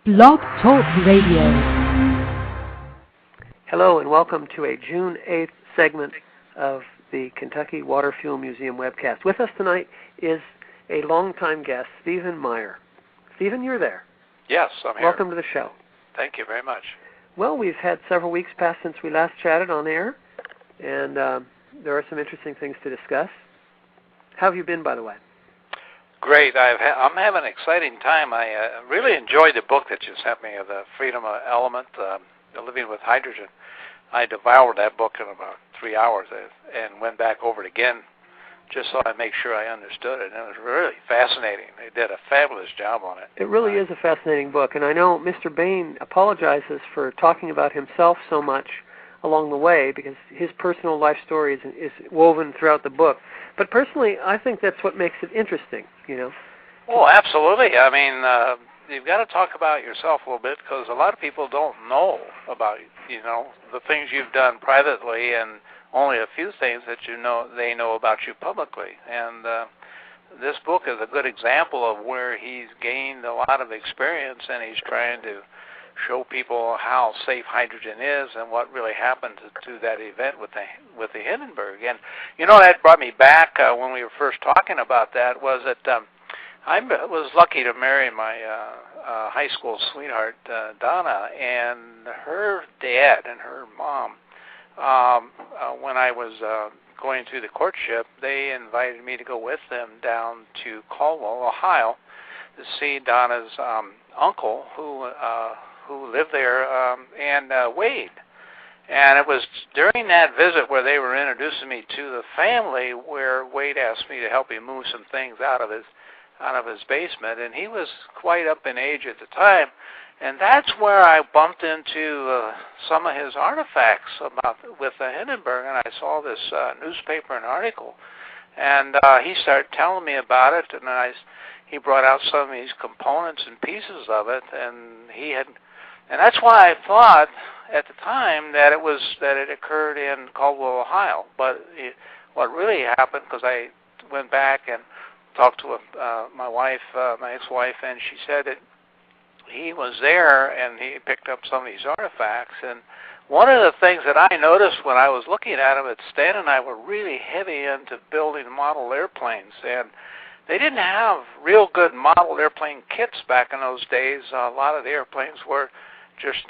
Blog Talk Radio. Hello and welcome to a June 8th segment of the Kentucky Water Fuel Museum webcast. With us tonight is a longtime guest, Stephen Meyer. Stephen, you're there. Yes, I'm here. Welcome to the show. Thank you very much. Well, we've had several weeks pass since we last chatted on air, and there are some interesting things to discuss. How have you been, by the way? Great. I'm having an exciting time. I really enjoyed the book that you sent me, The Freedom Element, Living with Hydrogen. I devoured that book in about 3 hours and went back over it again just so I make sure I understood it. And it was really fascinating. They did a fabulous job on it. It really is a fascinating book, and I know Mr. Bain apologizes for talking about himself so much along the way because his personal life story is woven throughout the book. But personally, I think that's what makes it interesting, you know. Oh, absolutely. I mean, you've got to talk about yourself a little bit because a lot of people don't know about, you know, the things you've done privately and only a few things that they know about you publicly. And this book is a good example of where he's gained a lot of experience and he's trying to show people how safe hydrogen is and what really happened to that event with the Hindenburg. And you know, that brought me back when we were first talking about that was that I was lucky to marry my high school sweetheart, Donna, and her dad and her mom. When I was going through the courtship, they invited me to go with them down to Caldwell, Ohio, to see Donna's uncle, who lived there, and Wade. And it was during that visit where they were introducing me to the family where Wade asked me to help him move some things out of his basement, and he was quite up in age at the time. And that's where I bumped into some of his artifacts with the Hindenburg, and I saw this newspaper and article. And he started telling me about it, and he brought out some of these components and pieces of it, and that's why I thought at the time that it occurred in Caldwell, Ohio. But what really happened, because I went back and talked to my wife, my ex-wife, and she said that he was there and he picked up some of these artifacts. And one of the things that I noticed when I was looking at him, that Stan and I were really heavy into building model airplanes, and they didn't have real good model airplane kits back in those days. A lot of the airplanes were just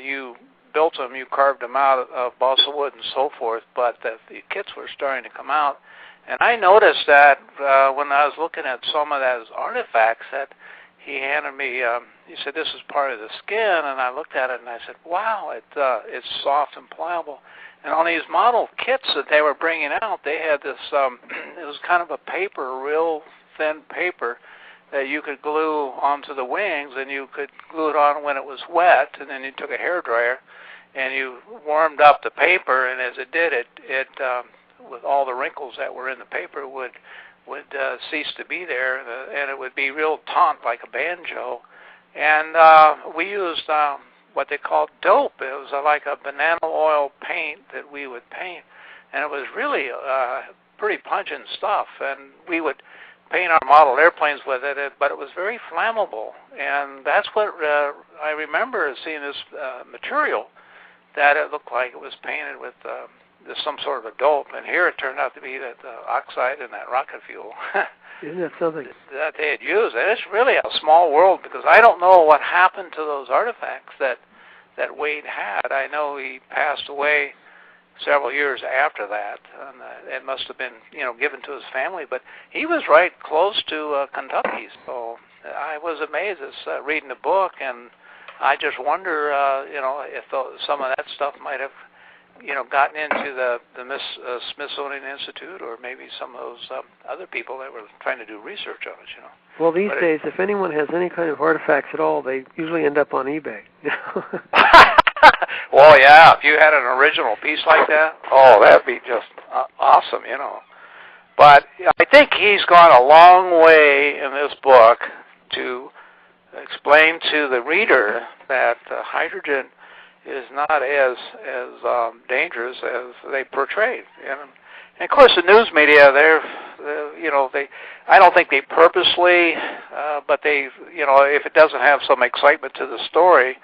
you built them, you carved them out of balsa wood and so forth, but the kits were starting to come out. And I noticed that when I was looking at some of those artifacts that he handed me, he said, "This is part of the skin," and I looked at it and I said, "Wow, it's soft and pliable." And on these model kits that they were bringing out, they had this, it was kind of a paper, real thin paper, that you could glue onto the wings, and you could glue it on when it was wet, and then you took a hairdryer and you warmed up the paper, and as it did, it with all the wrinkles that were in the paper would cease to be there, and it would be real taut like a banjo. And we used what they called dope. It was like a banana oil paint that we would paint, and it was really pretty pungent stuff, and we would paint our model airplanes with it, but it was very flammable. And that's what I remember seeing this material, that it looked like it was painted with some sort of a dope, and here it turned out to be that oxide and that rocket fuel. Isn't that something? That they had used. And it's really a small world, because I don't know what happened to those artifacts that Wade had. I know he passed away several years after that, and it must have been, given to his family. But he was right close to Kentucky, so I was amazed as reading the book, and I just wonder, if some of that stuff might have, gotten into the Smithsonian Institute, or maybe some of those other people that were trying to do research on it. Well, these days, if anyone has any kind of artifacts at all, they usually end up on eBay. Well, yeah, if you had an original piece like that, that'd be just awesome, But I think he's gone a long way in this book to explain to the reader that hydrogen is not as dangerous as they portrayed. And of course, the news media, I don't think they purposely, but they, if it doesn't have some excitement to the story,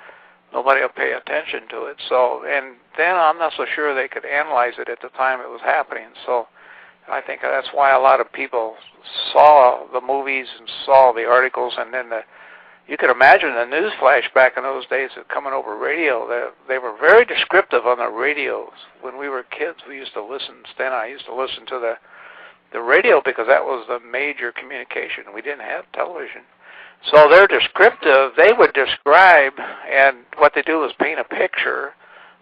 nobody will pay attention to it. So, and then I'm not so sure they could analyze it at the time it was happening. So I think that's why a lot of people saw the movies and saw the articles, and then you could imagine the news flash back in those days of coming over radio. They were very descriptive on the radios. When we were kids, we used to listen. Stan and I used to listen to the radio because that was the major communication. We didn't have television. So they're descriptive. They would describe, and what they do is paint a picture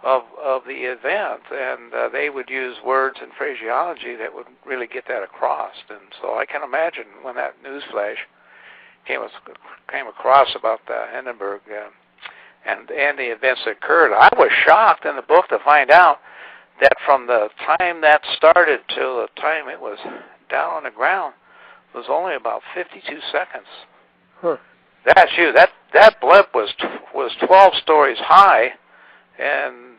of the event, and they would use words and phraseology that would really get that across. And so I can imagine when that news flash came across about the Hindenburg and the events that occurred. I was shocked in the book to find out that from the time that started till the time it was down on the ground was only about 52 seconds. Huh. That's you. That blip was 12 stories high, and